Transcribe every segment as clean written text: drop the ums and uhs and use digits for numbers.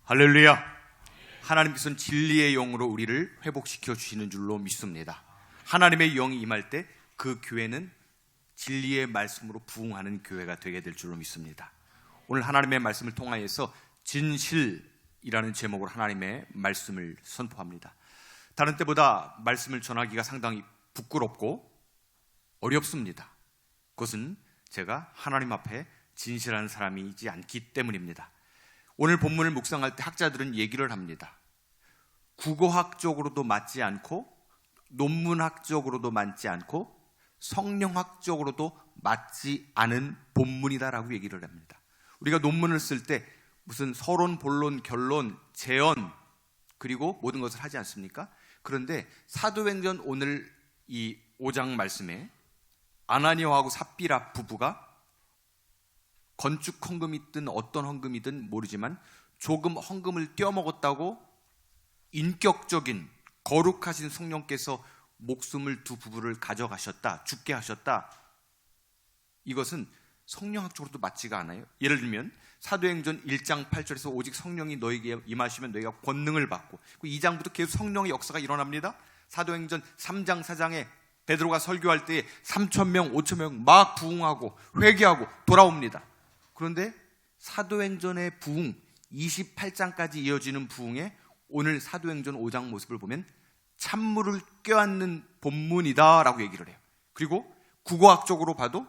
할렐루야. 하나님께서는 진리의 영으로 우리를 회복시켜 주시는 줄로 믿습니다. 하나님의 영이 임할 때 그 교회는 진리의 말씀으로 부흥하는 교회가 되게 될 줄로 믿습니다. 오늘 하나님의 말씀을 통하여서 진실이라는 제목으로 하나님의 말씀을 선포합니다. 다른 때보다 말씀을 전하기가 상당히 부끄럽고 어렵습니다. 그것은 제가 하나님 앞에 진실한 사람이지 않기 때문입니다. 오늘 본문을 묵상할 때 학자들은 얘기를 합니다. 국어학적으로도 맞지 않고 논문학적으로도 맞지 않고 성령학적으로도 맞지 않은 본문이다라고 얘기를 합니다. 우리가 논문을 쓸 때 무슨 서론, 본론, 결론, 재언 그리고 모든 것을 하지 않습니까? 그런데 사도행전 오늘 이 5장 말씀에 아나니아하고 삽비라 부부가 건축 헌금이든 어떤 헌금이든 모르지만 조금 헌금을 떼어먹었다고 인격적인 거룩하신 성령께서 목숨을 두 부부를 가져가셨다, 죽게 하셨다. 이것은 성령학적으로도 맞지가 않아요. 예를 들면 사도행전 1장 8절에서 오직 성령이 너에게 임하시면 너희가 권능을 받고, 2장부터 계속 성령의 역사가 일어납니다. 사도행전 3장 4장에 베드로가 설교할 때에 3,000명 5,000명 막 부흥하고 회개하고 돌아옵니다. 그런데 사도행전의 부흥 28장까지 이어지는 부흥에 오늘 사도행전 5장 모습을 보면 찬물을 껴안는 본문이다 라고 얘기를 해요. 그리고 국어학적으로 봐도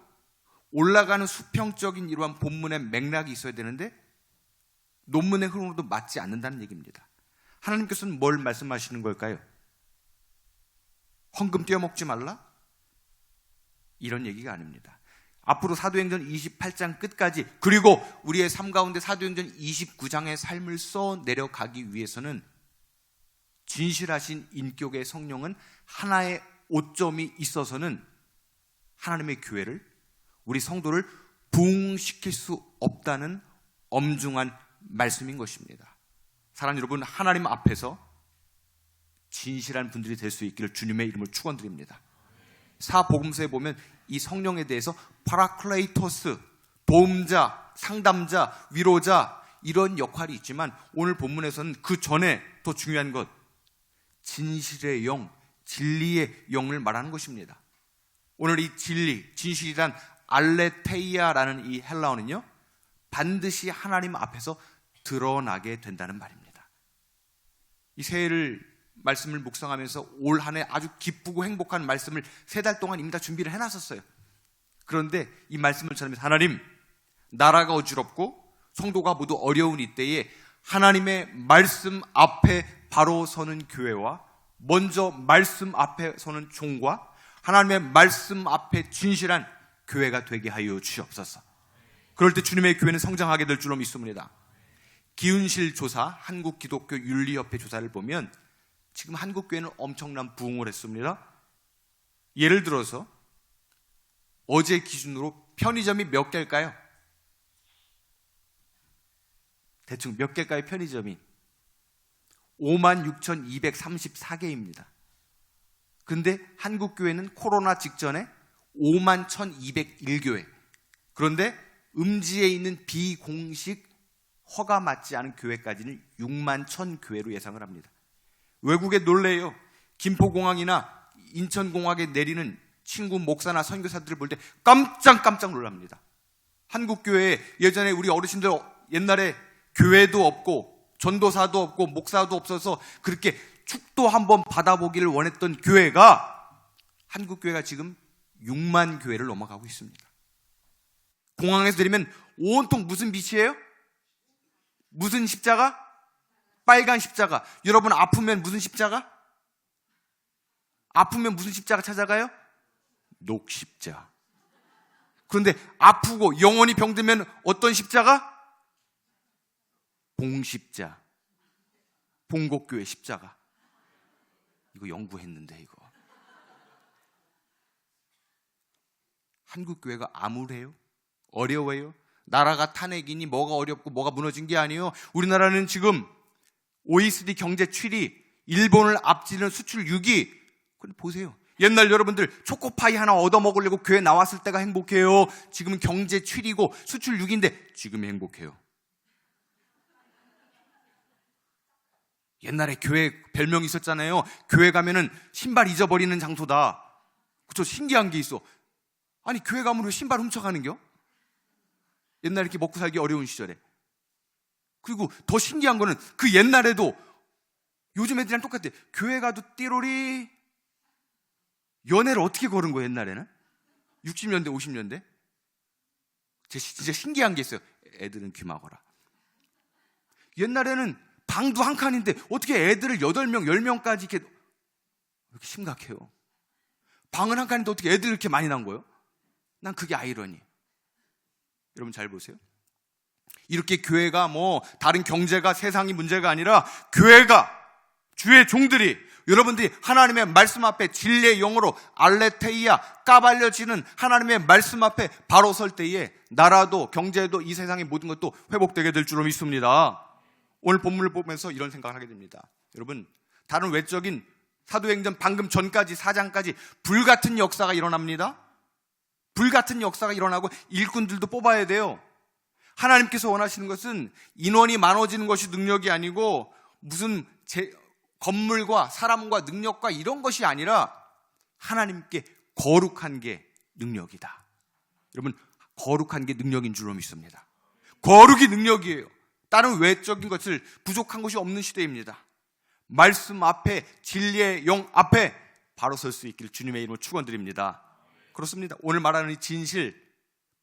올라가는 수평적인 이러한 본문의 맥락이 있어야 되는데 논문의 흐름으로도 맞지 않는다는 얘기입니다. 하나님께서는 뭘 말씀하시는 걸까요? 헌금 떼어먹지 말라? 이런 얘기가 아닙니다. 앞으로 사도행전 28장 끝까지, 그리고 우리의 삶 가운데 사도행전 29장의 삶을 써 내려가기 위해서는 진실하신 인격의 성령은 하나의 오점이 있어서는 하나님의 교회를, 우리 성도를 부흥시킬 수 없다는 엄중한 말씀인 것입니다. 사랑하는 여러분, 하나님 앞에서 진실한 분들이 될 수 있기를 주님의 이름으로 축원드립니다. 사복음서에 보면 이 성령에 대해서 파라클레이토스, 도움자, 상담자, 위로자, 이런 역할이 있지만 오늘 본문에서는 그 전에 더 중요한 것, 진실의 영, 진리의 영을 말하는 것입니다. 오늘 이 진리, 진실이란 알레테이아라는 이 헬라어는요, 반드시 하나님 앞에서 드러나게 된다는 말입니다. 이 새해를 말씀을 묵상하면서 올 한 해 아주 기쁘고 행복한 말씀을 3달 동안 이미 다 준비를 해놨었어요. 그런데 이 말씀을 전하면서 하나님, 나라가 어지럽고 성도가 모두 어려운 이때에 하나님의 말씀 앞에 바로 서는 교회와 먼저 말씀 앞에 서는 종과 하나님의 말씀 앞에 진실한 교회가 되게 하여 주시옵소서. 그럴 때 주님의 교회는 성장하게 될 줄로 믿습니다. 기운실 조사, 한국기독교윤리협회 조사를 보면 지금 한국교회는 엄청난 부흥을 했습니다. 예를 들어서 어제 기준으로 편의점이 몇 개일까요? 대충 몇 개일까요? 편의점이 56,234개입니다. 근데 한국교회는 코로나 직전에 51,201교회. 그런데 음지에 있는 비공식 허가 맞지 않은 교회까지는 61,000교회로 예상을 합니다. 외국에 놀래요. 김포공항이나 인천공항에 내리는 친구 목사나 선교사들을 볼 때 깜짝 놀랍니다. 한국교회에 예전에 우리 어르신들 옛날에 교회도 없고 전도사도 없고 목사도 없어서 그렇게 축도 한번 받아보기를 원했던 교회가, 한국교회가 지금 6만 교회를 넘어가고 있습니다. 공항에서 내리면 온통 무슨 빛이에요? 무슨 십자가? 빨간 십자가. 여러분 아프면 무슨 십자가? 아프면 무슨 십자가 찾아가요? 녹십자. 그런데 아프고 영원히 병들면 어떤 십자가? 봉십자. 봉곡교회 십자가. 이거 연구했는데 이거. 한국교회가 암울해요? 어려워요? 나라가 탄핵이니 뭐가 어렵고 뭐가 무너진 게 아니에요. 우리나라는 지금 OECD 경제 7위, 일본을 앞지르는 수출 6위. 근데 보세요. 옛날 여러분들 초코파이 하나 얻어먹으려고 교회 나왔을 때가 행복해요. 지금은 경제 7위고 수출 6위인데 지금 행복해요. 옛날에 교회 별명이 있었잖아요. 교회 가면은 신발 잊어버리는 장소다. 그쵸? 신기한 게 있어. 아니, 교회 가면 왜 신발 훔쳐가는겨? 옛날에 이렇게 먹고 살기 어려운 시절에. 그리고 더 신기한 거는 그 옛날에도 요즘 애들이랑 똑같아. 교회 가도 띠로리. 연애를 어떻게 걸은 거예요, 옛날에는? 60년대, 50년대? 진짜 신기한 게 있어요. 애들은 귀 막아라. 옛날에는 방도 한 칸인데 어떻게 애들을 8명, 10명까지 이렇게 심각해요. 방은 한 칸인데 어떻게 애들을 이렇게 많이 낳은 거예요? 난 그게 아이러니. 여러분 잘 보세요. 이렇게 교회가 뭐 다른 경제가 세상이 문제가 아니라 교회가 주의 종들이 여러분들이 하나님의 말씀 앞에 진리의 영으로 알레테이아 까발려지는 하나님의 말씀 앞에 바로 설 때에 나라도 경제도 이 세상의 모든 것도 회복되게 될 줄로 믿습니다. 오늘 본문을 보면서 이런 생각을 하게 됩니다. 여러분, 다른 외적인 사도행전 방금 전까지 4장까지 불같은 역사가 일어납니다. 불같은 역사가 일어나고 일꾼들도 뽑아야 돼요. 하나님께서 원하시는 것은 인원이 많아지는 것이 능력이 아니고 무슨 건물과 사람과 능력과 이런 것이 아니라 하나님께 거룩한 게 능력이다. 여러분, 거룩한 게 능력인 줄로 믿습니다. 거룩이 능력이에요. 다른 외적인 것을 부족한 것이 없는 시대입니다. 말씀 앞에 진리의 영 앞에 바로 설 수 있기를 주님의 이름으로 축원드립니다. 그렇습니다. 오늘 말하는 이 진실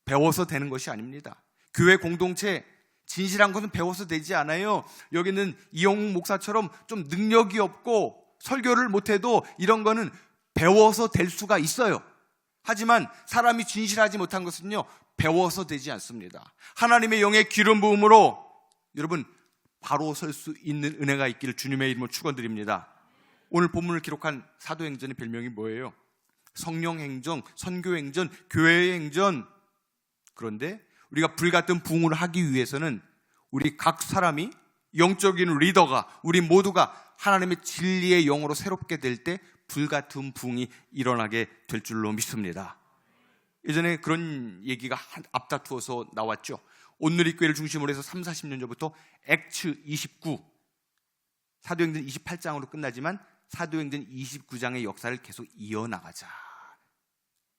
배워서 되는 것이 아닙니다. 교회 공동체 진실한 것은 배워서 되지 않아요. 여기는 이영웅 목사처럼 좀 능력이 없고 설교를 못해도 이런 거는 배워서 될 수가 있어요. 하지만 사람이 진실하지 못한 것은요, 배워서 되지 않습니다. 하나님의 영의 기름 부음으로 여러분 바로 설 수 있는 은혜가 있기를 주님의 이름으로 축원드립니다. 오늘 본문을 기록한 사도행전의 별명이 뭐예요? 성령행전, 선교행전, 교회의 행전. 그런데 우리가 불같은 부흥을 하기 위해서는 우리 각 사람이 영적인 리더가 우리 모두가 하나님의 진리의 영으로 새롭게 될 때 불같은 부흥이 일어나게 될 줄로 믿습니다. 예전에 그런 얘기가 앞다투어서 나왔죠. 온누리교회를 중심으로 해서 3, 40년 전부터 액츠 29 사도행전 28장으로 끝나지만 사도행전 29장의 역사를 계속 이어나가자.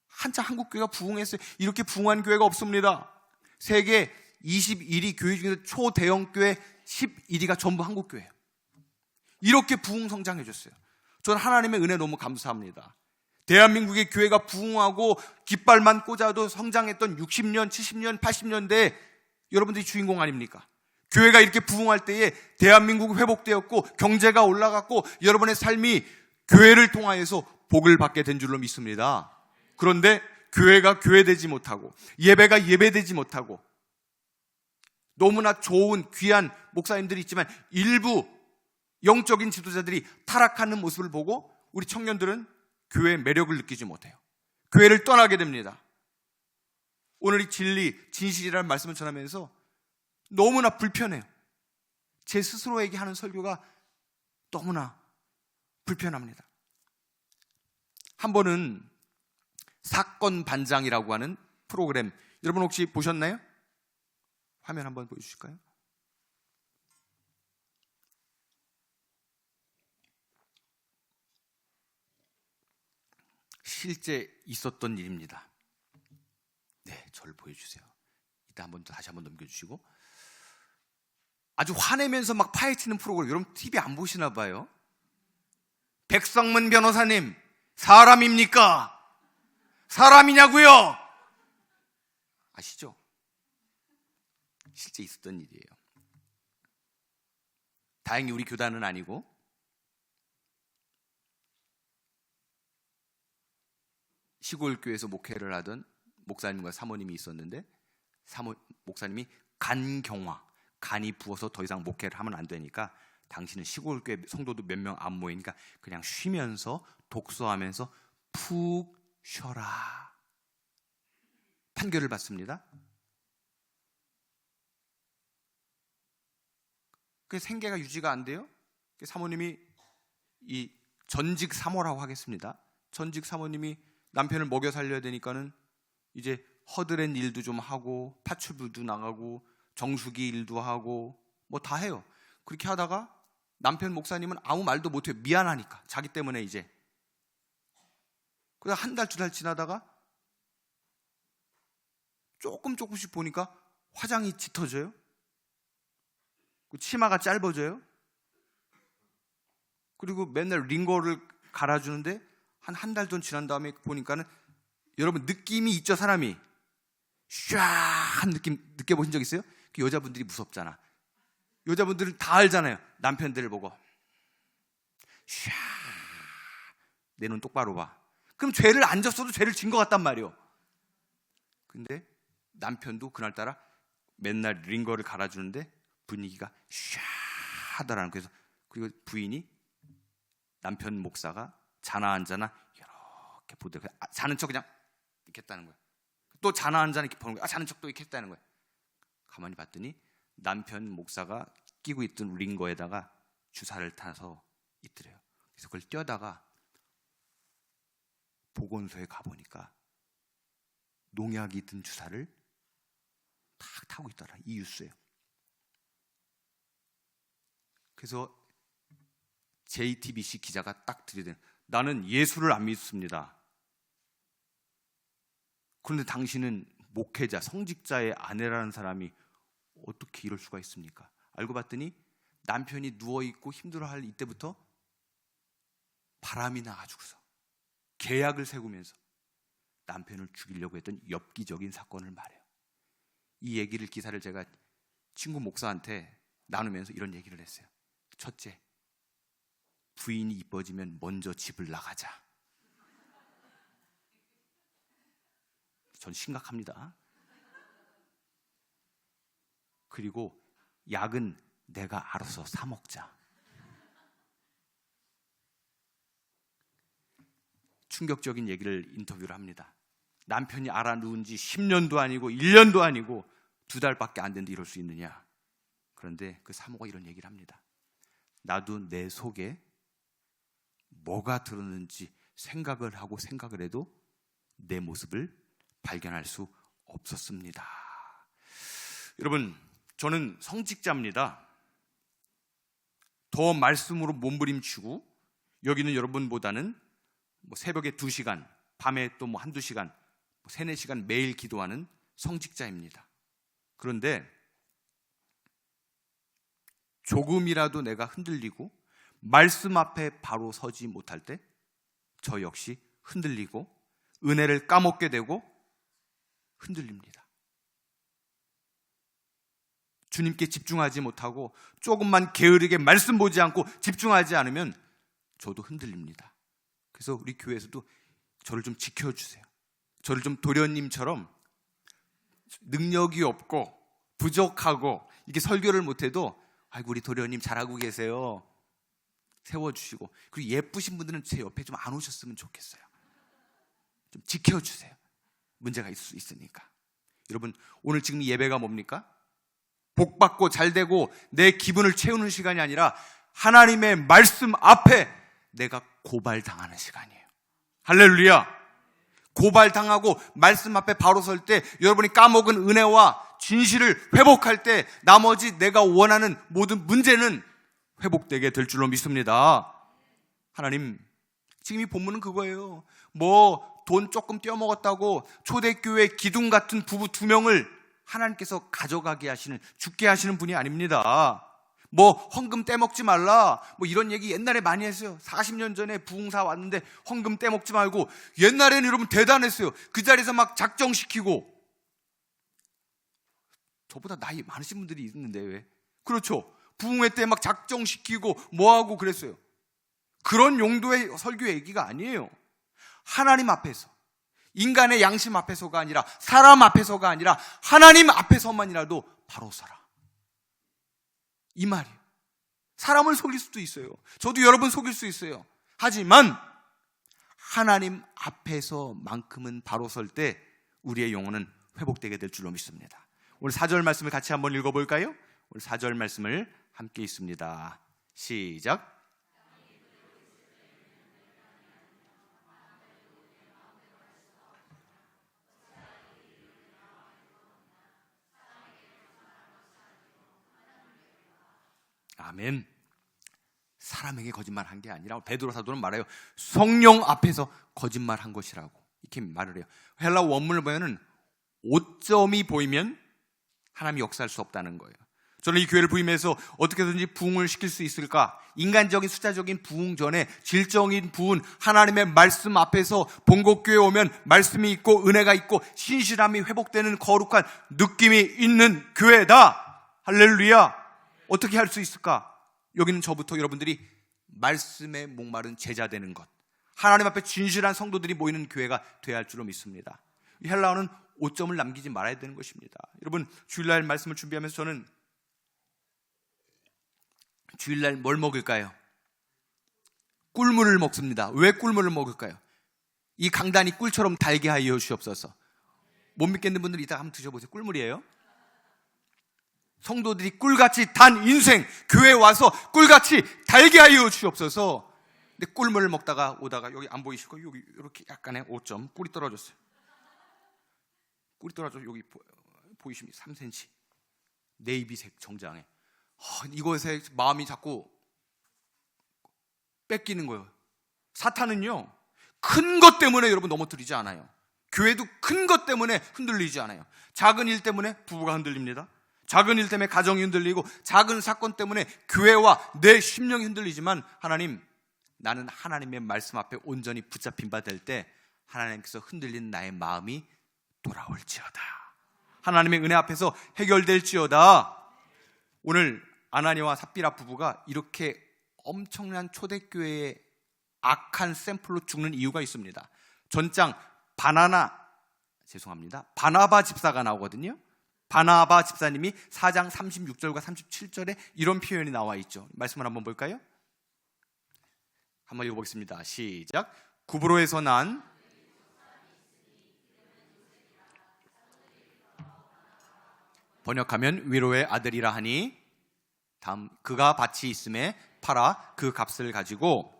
한참 한국교회가 부흥했어요. 이렇게 부흥한 교회가 없습니다. 세계 21위 교회 중에서 초대형 교회 11위가 전부 한국교회예요. 이렇게 부흥 성장해줬어요. 저는 하나님의 은혜 너무 감사합니다. 대한민국의 교회가 부흥하고 깃발만 꽂아도 성장했던 60년, 70년, 80년대에 여러분들이 주인공 아닙니까? 교회가 이렇게 부흥할 때에 대한민국이 회복되었고 경제가 올라갔고 여러분의 삶이 교회를 통하여서 복을 받게 된 줄로 믿습니다. 그런데 교회가 교회되지 못하고 예배가 예배되지 못하고 너무나 좋은 귀한 목사님들이 있지만 일부 영적인 지도자들이 타락하는 모습을 보고 우리 청년들은 교회의 매력을 느끼지 못해요. 교회를 떠나게 됩니다. 오늘 이 진리, 진실이라는 말씀을 전하면서 너무나 불편해요. 제 스스로에게 하는 설교가 너무나 불편합니다. 한 번은 사건 반장이라고 하는 프로그램, 여러분 혹시 보셨나요? 화면 한번 보여주실까요? 실제 있었던 일입니다. 네, 저를 보여주세요. 이따 다시 한번 넘겨주시고. 아주 화내면서 막 파헤치는 프로그램, 여러분 TV 안 보시나 봐요. 백성문 변호사님, 사람입니까? 사람이냐고요? 아시죠? 실제 있었던 일이에요. 다행히 우리 교단은 아니고 시골 교회에서 목회를 하던 목사님과 사모님이 있었는데 목사님이 간경화, 간이 부어서 더 이상 목회를 하면 안 되니까 당신은 시골 교회 성도도 몇 명 안 모이니까 그냥 쉬면서 독서하면서 푹 쉬어라. 판결을 받습니다. 그 생계가 유지가 안 돼요. 사모님이 이 전직 사모라고 하겠습니다. 전직 사모님이 남편을 먹여 살려야 되니까는 이제 허드렛 일도 좀 하고 파출부도 나가고 정수기 일도 하고 뭐 다 해요. 그렇게 하다가 남편 목사님은 아무 말도 못해요. 미안하니까. 자기 때문에 이제. 그래서 한 달, 2달 지나다가 조금씩 보니까 화장이 짙어져요. 치마가 짧아져요. 그리고 맨날 링거를 갈아주는데 한 달 전 지난 다음에 보니까는, 여러분 느낌이 있죠, 사람이. 샤한 느낌 느껴보신 적 있어요? 그 여자분들이 무섭잖아. 여자분들은 다 알잖아요. 남편들을 보고 샤, 내 눈 똑바로 봐. 그럼 죄를 안 졌어도 죄를 진 것 같단 말이에요. 근데 남편도 그날따라 맨날 링거를 갈아주는데 분위기가 샤 하더라는 거예요. 그리고 부인이, 남편 목사가 자나 안 자나 이렇게 보더라고요. 자는 척 그냥 이렇게 했다는 거예요. 또 자나 안 자나 이렇게 보는 거예요. 자는 척 또 이렇게 했다는 거예요. 가만히 봤더니 남편 목사가 끼고 있던 링거에다가 주사를 타서 있더래요. 그래서 그걸 떼다가 보건소에 가보니까 농약이 든 주사를 탁 타고 있더라. 이 뉴스예요. 그래서 JTBC 기자가 딱 들이대는, 나는 예수를 안 믿습니다. 그런데 당신은 목회자, 성직자의 아내라는 사람이 어떻게 이럴 수가 있습니까? 알고 봤더니 남편이 누워있고 힘들어할 이때부터 바람이 나가지고서 계약을 세우면서 남편을 죽이려고 했던 엽기적인 사건을 말해요. 이 얘기를, 기사를 제가 친구 목사한테 나누면서 이런 얘기를 했어요. 첫째, 부인이 이뻐지면 먼저 집을 나가자. 전 심각합니다. 그리고 약은 내가 알아서 사 먹자. 충격적인 얘기를 인터뷰를 합니다. 남편이 알아누운 지 10년도 아니고 1년도 아니고 2달밖에 안 됐는데 이럴 수 있느냐. 그런데 그 사모가 이런 얘기를 합니다. 나도 내 속에 뭐가 들었는지 생각을 하고 생각을 해도 내 모습을 발견할 수 없었습니다. 여러분, 저는 성직자입니다. 더 말씀으로 몸부림치고 여기는 여러분보다는 새벽에 2시간, 밤에 또 한두 시간, 3, 4시간 매일 기도하는 성직자입니다. 그런데 조금이라도 내가 흔들리고 말씀 앞에 바로 서지 못할 때 저 역시 흔들리고 은혜를 까먹게 되고 흔들립니다. 주님께 집중하지 못하고 조금만 게으르게 말씀 보지 않고 집중하지 않으면 저도 흔들립니다. 그래서 우리 교회에서도 저를 좀 지켜주세요. 저를 좀 도련님처럼 능력이 없고 부족하고 이렇게 설교를 못해도, 아이고 우리 도련님 잘하고 계세요, 세워주시고, 그리고 예쁘신 분들은 제 옆에 좀 안 오셨으면 좋겠어요. 좀 지켜주세요. 문제가 있을 수 있으니까. 여러분, 오늘 지금 예배가 뭡니까? 복받고 잘되고 내 기분을 채우는 시간이 아니라 하나님의 말씀 앞에 내가 고발당하는 시간이에요. 할렐루야. 고발당하고 말씀 앞에 바로 설 때 여러분이 까먹은 은혜와 진실을 회복할 때 나머지 내가 원하는 모든 문제는 회복되게 될 줄로 믿습니다. 하나님, 지금 이 본문은 그거예요. 돈 조금 떼어먹었다고 초대교회 기둥 같은 부부 2명을 하나님께서 가져가게 하시는, 죽게 하시는 분이 아닙니다. 헌금 떼먹지 말라, 이런 얘기 옛날에 많이 했어요. 40년 전에 부흥사 왔는데 헌금 떼먹지 말고. 옛날에는 여러분 대단했어요. 그 자리에서 막 작정시키고. 저보다 나이 많으신 분들이 있는데 왜? 그렇죠. 부흥회 때 막 작정시키고 뭐하고 그랬어요. 그런 용도의 설교 얘기가 아니에요. 하나님 앞에서, 인간의 양심 앞에서가 아니라, 사람 앞에서가 아니라 하나님 앞에서만이라도 바로 서라, 이 말이에요. 사람을 속일 수도 있어요. 저도 여러분 속일 수 있어요. 하지만 하나님 앞에서만큼은 바로 설 때 우리의 영혼은 회복되게 될 줄로 믿습니다. 오늘 4절 말씀을 같이 한번 읽어볼까요? 오늘 4절 말씀을 함께 읽습니다. 시작. 아멘. 사람에게 거짓말한 게 아니라 베드로 사도는 말해요. 성령 앞에서 거짓말한 것이라고 이렇게 말을 해요. 헬라 원문을 보면은 오점이 보이면 하나님이 역사할 수 없다는 거예요. 저는 이 교회를 부임해서 어떻게든지 부흥을 시킬 수 있을까? 인간적인 숫자적인 부흥 전에 질적인 부흥, 하나님의 말씀 앞에서 본국교회에 오면 말씀이 있고 은혜가 있고 신실함이 회복되는 거룩한 느낌이 있는 교회다. 할렐루야. 어떻게 할 수 있을까? 여기는 저부터 여러분들이 말씀에 목마른 제자 되는 것, 하나님 앞에 진실한 성도들이 모이는 교회가 되어야 할 줄로 믿습니다. 이 헬라어는 오점을 남기지 말아야 되는 것입니다. 여러분, 주일날 말씀을 준비하면서 저는 주일날 뭘 먹을까요? 꿀물을 먹습니다. 왜 꿀물을 먹을까요? 이 강단이 꿀처럼 달게 하여 주옵소서. 못 믿겠는 분들 이따 한번 드셔보세요. 꿀물이에요. 성도들이 꿀같이 단 인생, 교회에 와서 꿀같이 달게 하여 주옵소서. 근데 꿀물을 먹다가 오다가 여기 안 보이시고 여기 이렇게 약간의 5점 꿀이 떨어졌어요. 꿀이 떨어져 여기 보이십니까? 3cm 네이비색 정장에. 이것에 마음이 자꾸 뺏기는 거예요. 사탄은요, 큰 것 때문에 여러분 넘어뜨리지 않아요. 교회도 큰 것 때문에 흔들리지 않아요. 작은 일 때문에 부부가 흔들립니다. 작은 일 때문에 가정이 흔들리고 작은 사건 때문에 교회와 내 심령이 흔들리지만 하나님, 나는 하나님의 말씀 앞에 온전히 붙잡힌 바 될 때 하나님께서 흔들린 나의 마음이 돌아올지어다. 하나님의 은혜 앞에서 해결될지어다. 오늘 아나니아와 삽비라 부부가 이렇게 엄청난 초대교회의 악한 샘플로 죽는 이유가 있습니다. 전장 바나바 집사가 나오거든요. 바나바 집사님이 4장 36절과 37절에 이런 표현이 나와 있죠. 말씀을 한번 볼까요? 한번 읽어보겠습니다. 시작. 구브로에서 난 번역하면 위로의 아들이라 하니, 다음, 그가 밭이 있음에 팔아 그 값을 가지고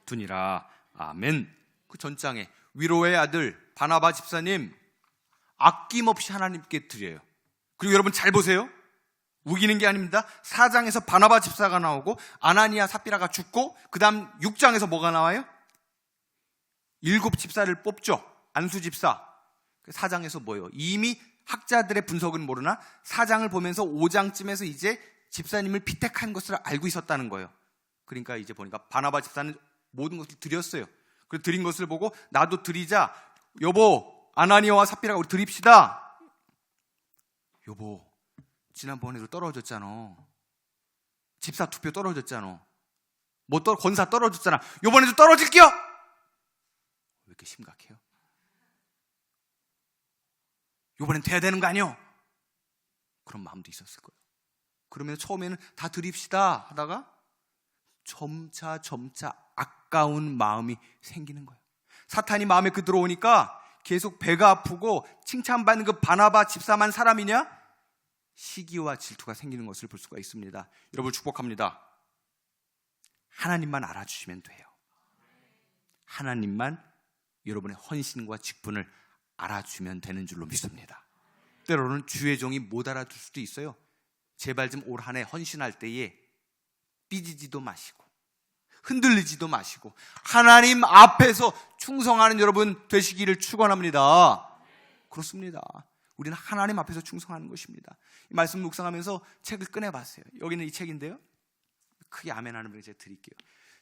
두니라. 아멘. 그 전장에 위로의 아들 바나바 집사님 아낌없이 하나님께 드려요. 그리고 여러분 잘 보세요. 우기는 게 아닙니다. 4장에서 바나바 집사가 나오고 아나니아 삽비라가 죽고 그 다음 6장에서 뭐가 나와요? 7 집사를 뽑죠. 안수 집사. 4장에서 뭐예요? 이미 학자들의 분석은 모르나 4장을 보면서 5장쯤에서 이제 집사님을 피택한 것을 알고 있었다는 거예요. 그러니까 이제 보니까 바나바 집사는 모든 것을 드렸어요. 그래서 드린 것을 보고 나도 드리자. 여보, 아나니아와 삽비라가 우리 드립시다. 여보, 지난번에도 떨어졌잖아. 집사 투표 떨어졌잖아. 권사 떨어졌잖아. 이번에도 떨어질게요. 왜 이렇게 심각해요? 이번엔 돼야 되는 거 아니요? 그런 마음도 있었을 거예요. 그러면 처음에는 다 드립시다 하다가 점차 아까운 마음이 생기는 거예요. 사탄이 마음에 들어오니까 계속 배가 아프고 칭찬받는 그 바나바 집사만 사람이냐? 시기와 질투가 생기는 것을 볼 수가 있습니다. 여러분 축복합니다. 하나님만 알아주시면 돼요. 하나님만 여러분의 헌신과 직분을 알아주면 되는 줄로 믿습니다. 때로는 주의 종이 못 알아둘 수도 있어요. 제발 좀 올 한 해 헌신할 때에 삐지지도 마시고 흔들리지도 마시고 하나님 앞에서 충성하는 여러분 되시기를 축원합니다. 그렇습니다. 우리는 하나님 앞에서 충성하는 것입니다. 이 말씀 묵상하면서 책을 꺼내봤어요. 여기는 이 책인데요. 크게 아멘하는 분에게 제가 드릴게요.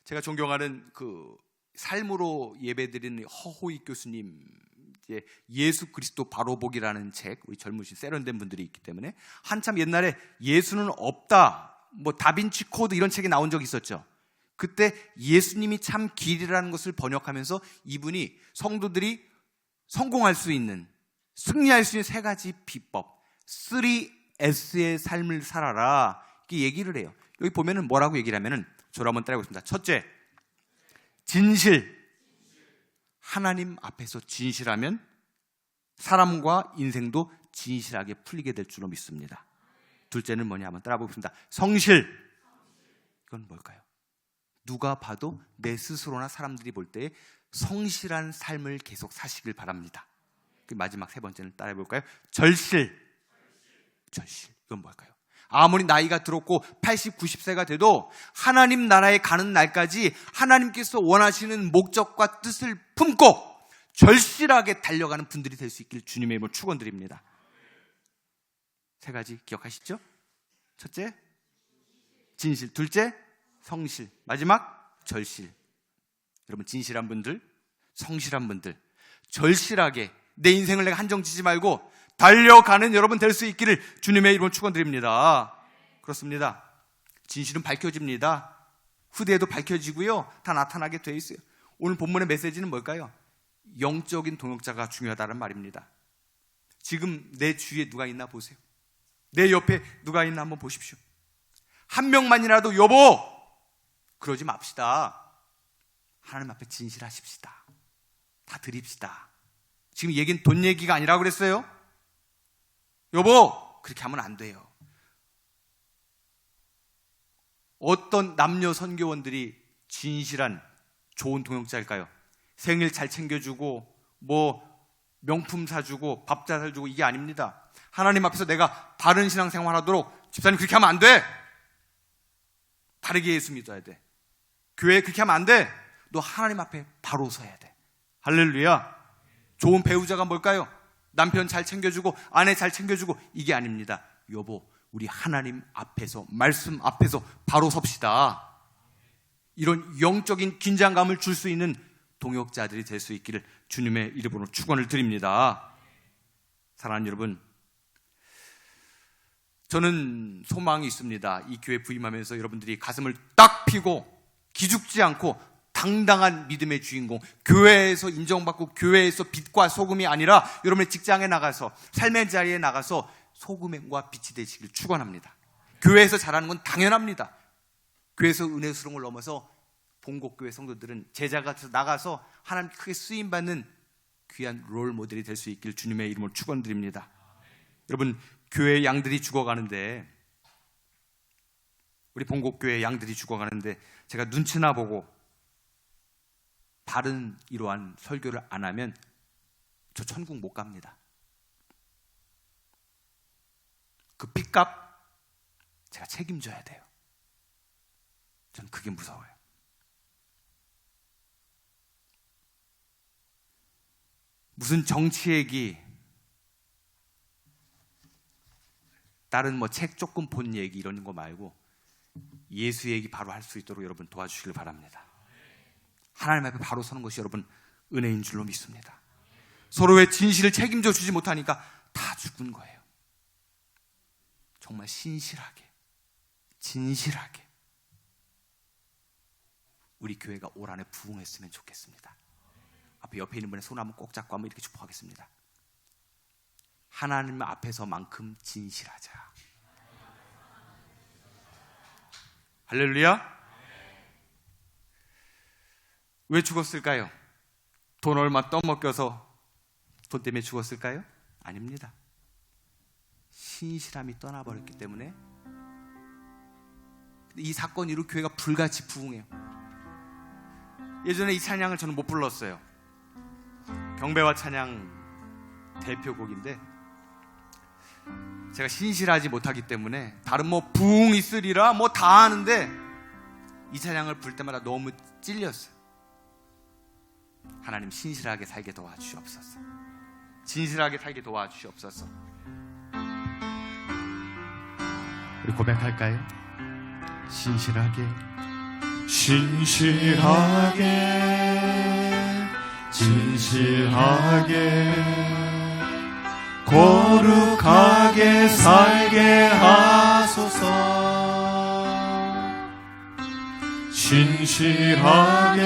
제가 존경하는 그 삶으로 예배드리는 허호익 교수님, 예수 그리스도 바로보기라는 책, 우리 젊으신 세련된 분들이 있기 때문에 한참 옛날에 예수는 없다, 다빈치 코드 이런 책이 나온 적이 있었죠. 그때 예수님이 참 길이라는 것을 번역하면서 이분이 성도들이 성공할 수 있는, 승리할 수 있는 3가지 비법, 3S의 삶을 살아라, 이렇게 얘기를 해요. 여기 보면은 뭐라고 얘기를 하면은, 저를 한번 따라해보겠습니다. 첫째, 진실. 하나님 앞에서 진실하면 사람과 인생도 진실하게 풀리게 될 줄로 믿습니다. 둘째는 뭐냐 한번 따라보겠습니다. 성실. 이건 뭘까요? 누가 봐도 내 스스로나 사람들이 볼 때 성실한 삶을 계속 사시길 바랍니다. 마지막 3번째는 따라해볼까요? 절실. 이건 뭘까요? 아무리 나이가 들었고 80, 90세가 돼도 하나님 나라에 가는 날까지 하나님께서 원하시는 목적과 뜻을 품고 절실하게 달려가는 분들이 될 수 있길 주님의 이름으로 축원드립니다. 3가지 기억하시죠? 첫째, 진실. 둘째, 성실. 마지막, 절실. 여러분, 진실한 분들, 성실한 분들, 절실하게 내 인생을 내가 한정지지 말고 달려가는 여러분 될 수 있기를 주님의 이름으로 축원드립니다. 그렇습니다. 진실은 밝혀집니다. 후대에도 밝혀지고요, 다 나타나게 돼 있어요. 오늘 본문의 메시지는 뭘까요? 영적인 동역자가 중요하다는 말입니다. 지금 내 주위에 누가 있나 보세요. 내 옆에 누가 있나 한번 보십시오. 한 명만이라도 여보 그러지 맙시다. 하나님 앞에 진실하십시다. 다 드립시다. 지금 얘기는 돈 얘기가 아니라고 그랬어요. 여보 그렇게 하면 안 돼요. 어떤 남녀 선교원들이 진실한 좋은 동역자일까요? 생일 잘 챙겨주고 명품 사주고 밥 잘 사주고 이게 아닙니다. 하나님 앞에서 내가 바른 신앙생활 하도록 집사님 그렇게 하면 안 돼. 바르게 예수 믿어야 돼. 교회에 그렇게 하면 안 돼. 너 하나님 앞에 바로 서야 돼. 할렐루야. 좋은 배우자가 뭘까요? 남편 잘 챙겨주고 아내 잘 챙겨주고 이게 아닙니다. 여보 우리 하나님 앞에서 말씀 앞에서 바로 섭시다. 이런 영적인 긴장감을 줄 수 있는 동역자들이 될 수 있기를 주님의 이름으로 축원을 드립니다. 사랑하는 여러분, 저는 소망이 있습니다. 이 교회 부임하면서 여러분들이 가슴을 딱 펴고 기죽지 않고 당당한 믿음의 주인공, 교회에서 인정받고 교회에서 빛과 소금이 아니라 여러분의 직장에 나가서 삶의 자리에 나가서 소금과 빛이 되시길 축원합니다. 교회에서 잘하는 건 당연합니다. 교회에서 은혜스러운 걸 넘어서 본국교회 성도들은 제자가 돼서 나가서 하나님 크게 쓰임받는 귀한 롤 모델이 될 수 있길 주님의 이름으로 축원드립니다. 여러분, 교회 양들이 죽어가는데, 우리 본국교회 양들이 죽어가는데 제가 눈치나 보고 바른 이러한 설교를 안 하면 저 천국 못 갑니다. 그 핏값 제가 책임져야 돼요. 전 그게 무서워요. 무슨 정치 얘기, 다른 책 조금 본 얘기 이런 거 말고 예수 얘기 바로 할 수 있도록 여러분 도와주시길 바랍니다. 하나님 앞에 바로 서는 것이 여러분 은혜인 줄로 믿습니다. 서로의 진실을 책임져 주지 못하니까 다 죽은 거예요. 정말 신실하게, 진실하게 우리 교회가 올 한해 부흥했으면 좋겠습니다. 앞에 옆에 있는 분의 손 한번 꼭 잡고 한번 이렇게 축복하겠습니다. 하나님 앞에서만큼 진실하자. 할렐루야. 왜 죽었을까요? 돈 얼마 떠먹여서 돈 때문에 죽었을까요? 아닙니다. 신실함이 떠나버렸기 때문에. 이 사건 이후로 교회가 불같이 부흥해요. 예전에 이 찬양을 저는 못 불렀어요. 경배와 찬양 대표곡인데 제가 신실하지 못하기 때문에 다른 부흥 있으리라 다 아는데 이 찬양을 부를 때마다 너무 찔렸어요. 하나님 신실하게 살게 도와주시옵소서. 진실하게 살게 도와주시옵소서. 우리 고백할까요? 신실하게 진실하게 거룩하게 살게 하소서. 신실하게